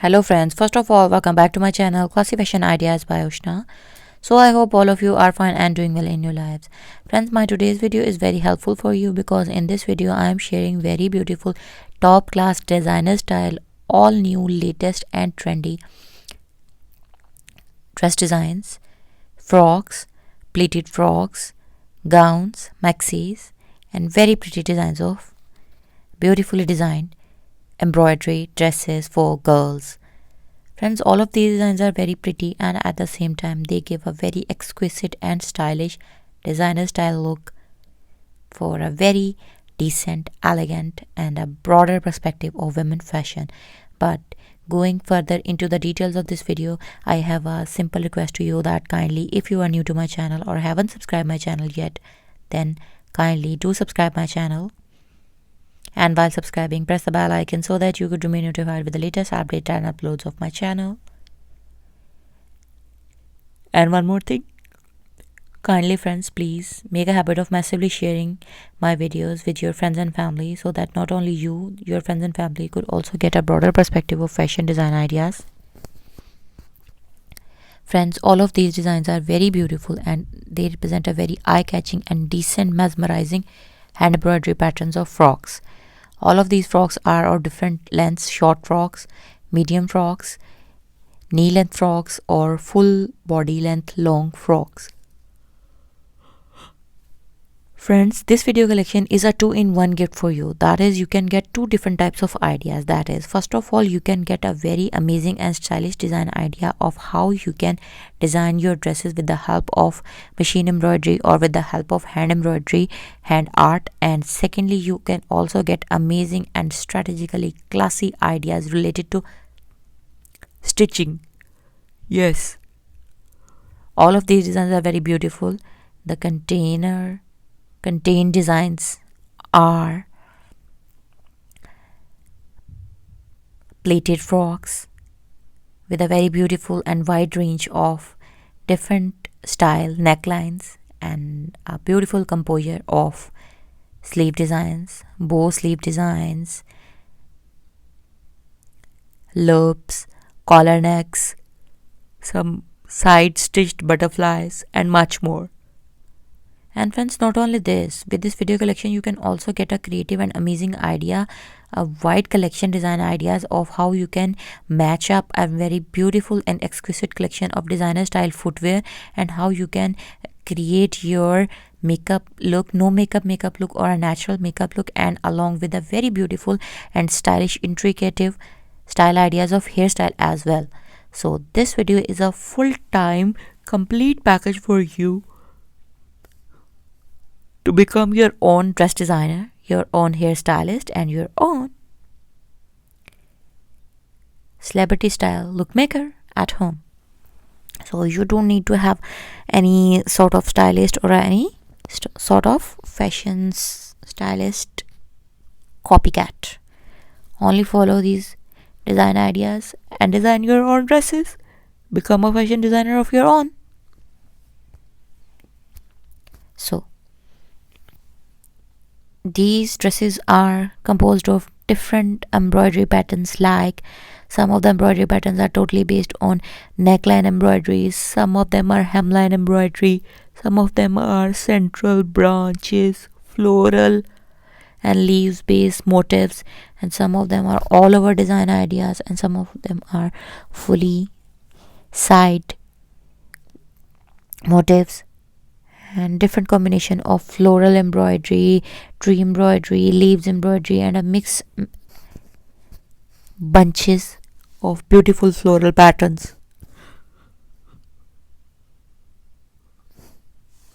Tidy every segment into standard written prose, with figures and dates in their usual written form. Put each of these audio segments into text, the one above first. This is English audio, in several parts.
Hello friends, first of all welcome back to my channel Classy Fashion Ideas by Ushna. So I hope all of you are fine and doing well in your lives. Friends, my today's video is very helpful for you because in this video I am sharing very beautiful top class designer style, all new, latest and trendy dress designs, frocks, pleated frocks, gowns, maxis and very pretty designs of beautifully designed embroidery dresses for girls. Friends, all of these designs are very pretty and at the same time they give a very exquisite and stylish designer style look for a very decent, elegant and a broader perspective of women fashion. But going further into the details of this video, I have a simple request to you that kindly, if you are new to my channel or haven't subscribed my channel yet, then kindly do subscribe my channel. And while subscribing, press the bell icon so that you could remain notified with the latest updates and uploads of my channel. And one more thing, kindly friends, please make a habit of massively sharing my videos with your friends and family so that not only you, your friends and family could also get a broader perspective of fashion design ideas. Friends, all of these designs are very beautiful and they represent a very eye-catching and decent mesmerizing hand embroidery patterns of frocks. All of these frocks are of different lengths: short frocks, medium frocks, knee length frocks or full body length long frocks. Friends, this video collection is a 2-in-1 gift for you. That is, you can get two different types of ideas. That is, first of all, you can get a very amazing and stylish design idea of how you can design your dresses with the help of machine embroidery or with the help of hand embroidery, hand art. And secondly, you can also get amazing and strategically classy ideas related to stitching. Yes, all of these designs are very beautiful. The contained designs are pleated frocks with a very beautiful and wide range of different style necklines and a beautiful composure of sleeve designs, bow sleeve designs, loops, collar necks, some side stitched butterflies and much more. And friends, not only this, with this video collection you can also get a creative and amazing idea, a wide collection design ideas of how you can match up a very beautiful and exquisite collection of designer style footwear and how you can create your makeup look, no makeup look or a natural makeup look, and along with a very beautiful and stylish intricate style ideas of hairstyle as well. So this video is a full-time complete package for you to become your own dress designer, your own hairstylist and your own celebrity style look maker at home. So you don't need to have any sort of stylist or any sort of fashion stylist copycat. Only follow these design ideas and design your own dresses. Become a fashion designer of your own. So these dresses are composed of different embroidery patterns, like some of the embroidery patterns are totally based on neckline embroideries, some of them are hemline embroidery, some of them are central branches, floral and leaves based motifs, and some of them are all over design ideas, and some of them are fully side motifs and different combination of floral embroidery, tree embroidery, leaves embroidery and a mix bunches of beautiful floral patterns.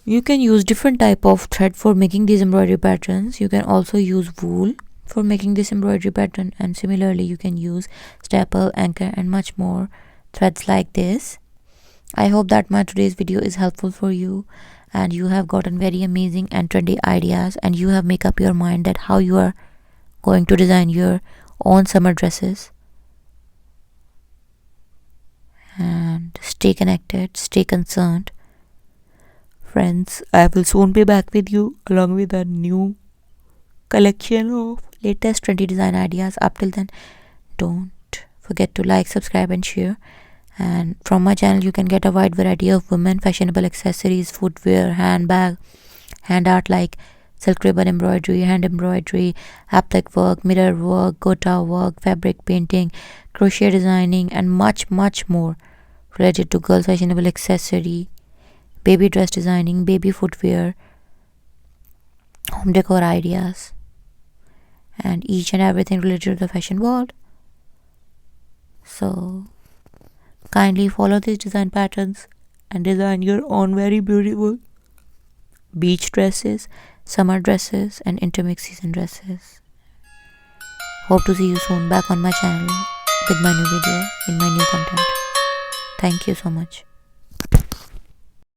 You can use different type of thread for making these embroidery patterns. You can also use wool for making this embroidery pattern, and similarly you can use staple, anchor and much more threads like this. I hope that my today's video is helpful for you and you have gotten very amazing and trendy ideas and you have make up your mind that how you are going to design your own summer dresses. And stay connected, stay concerned. Friends, I will soon be back with you along with a new collection of latest trendy design ideas. Up till then, don't forget to like, subscribe and share. And from my channel you can get a wide variety of women fashionable accessories, footwear, handbag, hand art like silk ribbon embroidery, hand embroidery, applique work, mirror work, gota work, fabric painting, crochet designing, and much more related to girls fashionable accessory, baby dress designing, baby footwear, home decor ideas, and each and everything related to the fashion world. So kindly follow these design patterns and design your own very beautiful beach dresses, summer dresses, and intermix season dresses. Hope to see you soon back on my channel with my new video in my new content. Thank you so much.